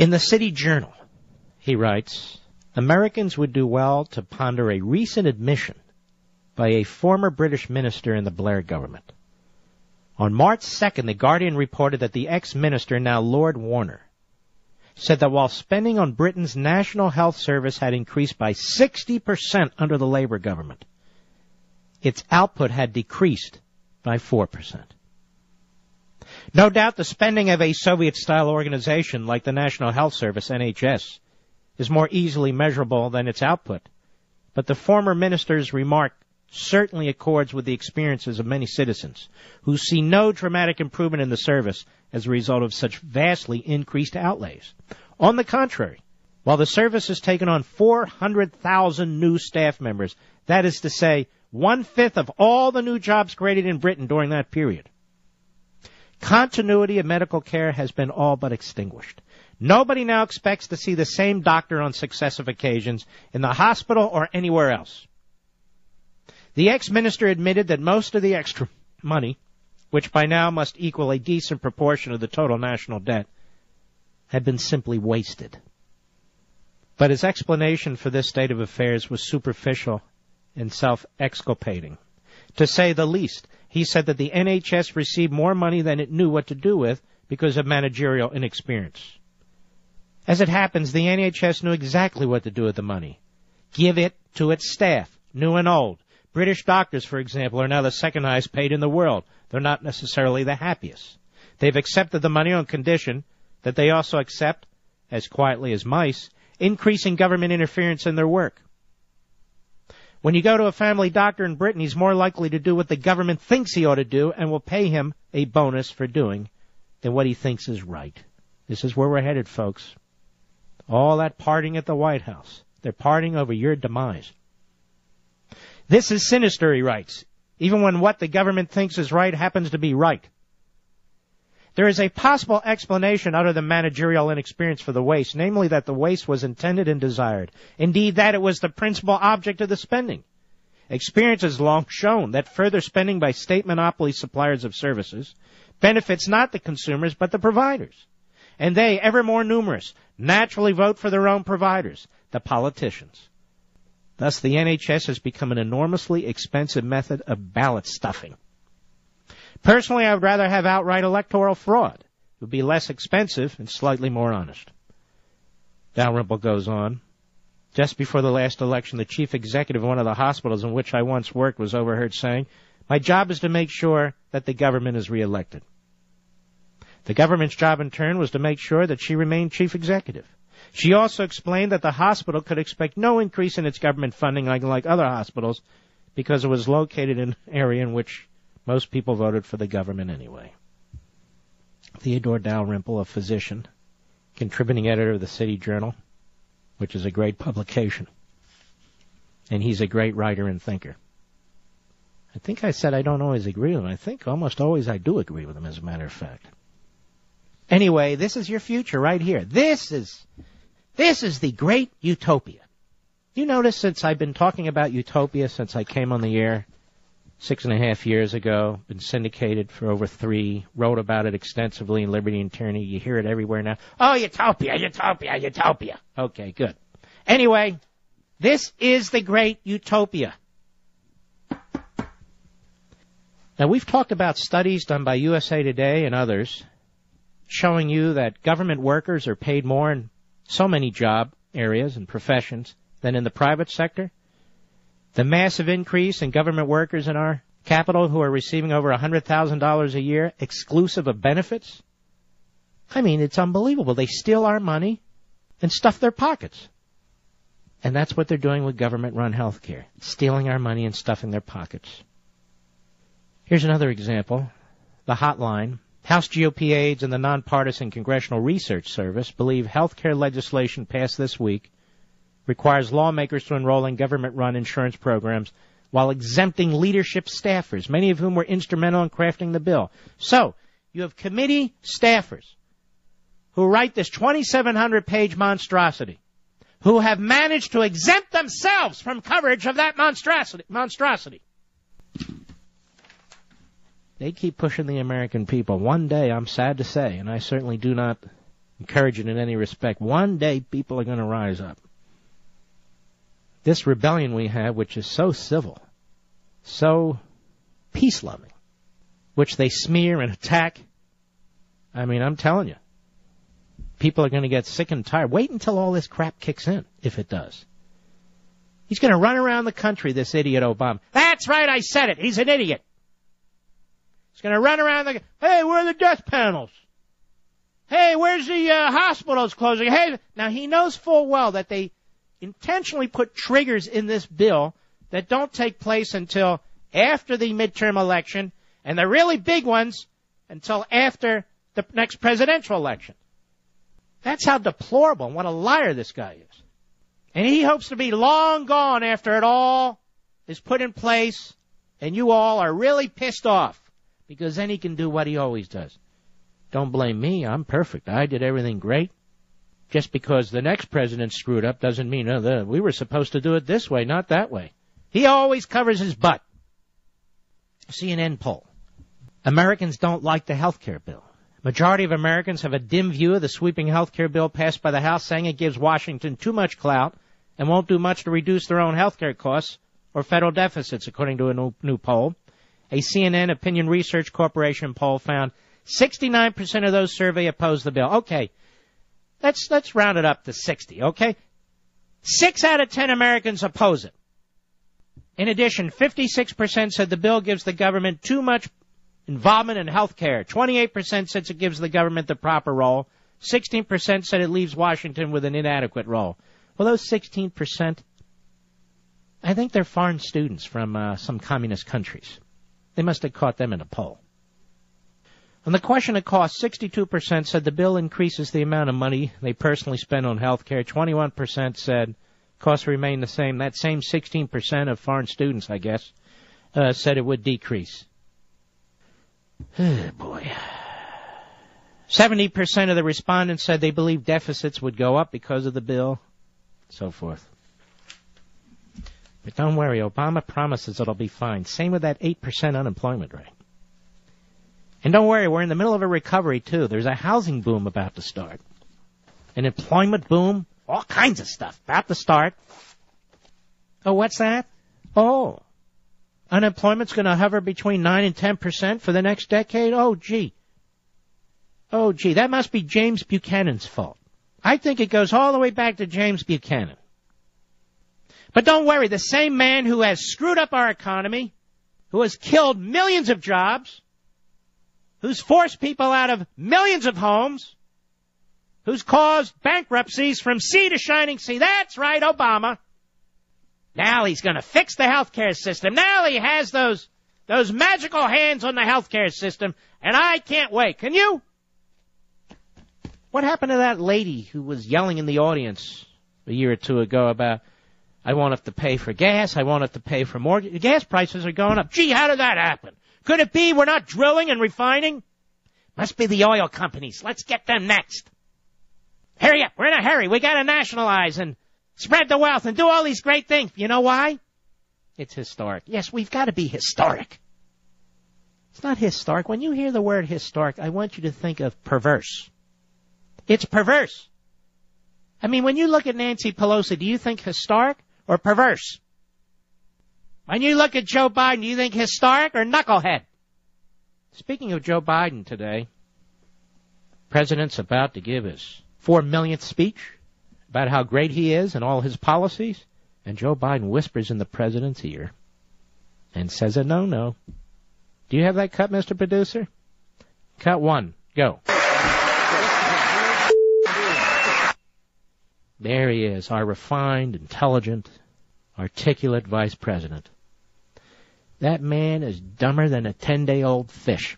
In the City Journal, he writes, Americans would do well to ponder a recent admission by a former British minister in the Blair government. On March 2nd, The Guardian reported that the ex-minister, now Lord Warner, said that while spending on Britain's National Health Service had increased by 60% under the Labour government, its output had decreased by 4%. No doubt the spending of a Soviet-style organization like the National Health Service, NHS, is more easily measurable than its output, but the former minister's remark certainly accords with the experiences of many citizens who see no dramatic improvement in the service as a result of such vastly increased outlays. On the contrary, while the service has taken on 400,000 new staff members, that is to say, 1/5 of all the new jobs created in Britain during that period, continuity of medical care has been all but extinguished. Nobody now expects to see the same doctor on successive occasions in the hospital or anywhere else. The ex-minister admitted that most of the extra money, which by now must equal a decent proportion of the total national debt, had been simply wasted. But his explanation for this state of affairs was superficial and self-exculpating. To say the least, he said that the NHS received more money than it knew what to do with because of managerial inexperience. As it happens, the NHS knew exactly what to do with the money. Give it to its staff, new and old. British doctors, for example, are now the second highest paid in the world. They're not necessarily the happiest. They've accepted the money on condition that they also accept, as quietly as mice, increasing government interference in their work. When you go to a family doctor in Britain, he's more likely to do what the government thinks he ought to do and will pay him a bonus for doing than what he thinks is right. This is where we're headed, folks. All that partying at the White House. They're partying over your demise. This is sinister, he writes, even when what the government thinks is right happens to be right. There is a possible explanation other than managerial inexperience for the waste, namely that the waste was intended and desired. Indeed, that it was the principal object of the spending. Experience has long shown that further spending by state monopoly suppliers of services benefits not the consumers but the providers. And they, ever more numerous, naturally vote for their own providers, the politicians. Thus, the NHS has become an enormously expensive method of ballot stuffing. Personally, I would rather have outright electoral fraud. It would be less expensive and slightly more honest. Dalrymple goes on. Just before the last election, the chief executive of one of the hospitals in which I once worked was overheard saying, "My job is to make sure that the government is reelected." The government's job, in turn, was to make sure that she remained chief executive. She also explained that the hospital could expect no increase in its government funding like other hospitals because it was located in an area in which most people voted for the government anyway. Theodore Dalrymple, a physician, contributing editor of the City Journal, which is a great publication. And he's a great writer and thinker. I think I said I don't always agree with him. I think almost always I do agree with him, as a matter of fact. Anyway, this is your future right here. This is the great utopia. You notice since I've been talking about utopia since I came on the air 6.5 years ago, been syndicated for over 3, wrote about it extensively in Liberty and Tyranny. You hear it everywhere now. Oh, utopia, utopia, utopia. Okay, good. Anyway, this is the great utopia. Now, we've talked about studies done by USA Today and others showing you that government workers are paid more in so many job areas and professions than in the private sector. The massive increase in government workers in our capital who are receiving over $100,000 a year exclusive of benefits. I mean, it's unbelievable. They steal our money and stuff their pockets. And that's what they're doing with government-run health care, stealing our money and stuffing their pockets. Here's another example. The Hotline. House GOP aides and the nonpartisan Congressional Research Service believe health care legislation passed this week requires lawmakers to enroll in government-run insurance programs while exempting leadership staffers, many of whom were instrumental in crafting the bill. So, you have committee staffers who write this 2,700-page monstrosity, who have managed to exempt themselves from coverage of that monstrosity. They keep pushing the American people. One day, I'm sad to say, and I certainly do not encourage it in any respect. One day people are going to rise up. This rebellion we have, which is so civil, so peace-loving, which they smear and attack, I mean, I'm telling you, people are going to get sick and tired. Wait until all this crap kicks in, if it does. He's going to run around the country, this idiot Obama. That's right, I said it. He's an idiot. He's going to run around the, hey, where are the death panels? Hey, where's the hospitals closing? Hey, now he knows full well that they intentionally put triggers in this bill that don't take place until after the midterm election, and the really big ones until after the next presidential election. That's how deplorable and what a liar this guy is. And he hopes to be long gone after it all is put in place and you all are really pissed off, because then he can do what he always does. Don't blame me. I'm perfect. I did everything great. Just because the next president screwed up doesn't mean we were supposed to do it this way, not that way. He always covers his butt. CNN poll. Americans don't like the health care bill. Majority of Americans have a dim view of the sweeping health care bill passed by the House, saying it gives Washington too much clout and won't do much to reduce their own health care costs or federal deficits, according to a new poll. A CNN Opinion Research Corporation poll found 69% of those surveyed oppose the bill. Okay, let's round it up to 60, okay? 6 out of 10 Americans oppose it. In addition, 56% said the bill gives the government too much involvement in health care. 28% said it gives the government the proper role. 16% said it leaves Washington with an inadequate role. Well, those 16%, I think they're foreign students from some communist countries. They must have caught them in a poll. On the question of cost, 62% said the bill increases the amount of money they personally spend on health care. 21% said costs remain the same. That same 16% of foreign students, I guess, said it would decrease. Oh, boy. 70% of the respondents said they believe deficits would go up because of the bill, so forth. But don't worry, Obama promises it'll be fine. Same with that 8% unemployment rate. And don't worry, we're in the middle of a recovery, too. There's a housing boom about to start. An employment boom. All kinds of stuff about to start. Oh, what's that? Oh, unemployment's going to hover between 9 and 10% for the next decade? Oh, gee. Oh, gee, that must be James Buchanan's fault. I think it goes all the way back to James Buchanan. But don't worry, the same man who has screwed up our economy, who has killed millions of jobs, who's forced people out of millions of homes, who's caused bankruptcies from sea to shining sea. That's right, Obama. Now he's going to fix the healthcare system. Now he has those magical hands on the healthcare system, and I can't wait. Can you? What happened to that lady who was yelling in the audience a year or two ago about, I won't have to pay for gas, I won't have to pay for mortgage. The gas prices are going up. Gee, how did that happen? Could it be we're not drilling and refining? Must be the oil companies. Let's get them next. Hurry up. We're in a hurry. We got to nationalize and spread the wealth and do all these great things. You know why? It's historic. Yes, we've got to be historic. It's not historic. When you hear the word historic, I want you to think of perverse. It's perverse. I mean, when you look at Nancy Pelosi, do you think historic or perverse? When you look at Joe Biden, do you think historic or knucklehead? Speaking of Joe Biden today, the president's about to give his 4 millionth speech about how great he is and all his policies, and Joe Biden whispers in the president's ear and says a no-no. Do you have that cut, Mr. Producer? Cut 1. Go. There he is, our refined, intelligent, articulate vice president. That man is dumber than a 10-day-old fish.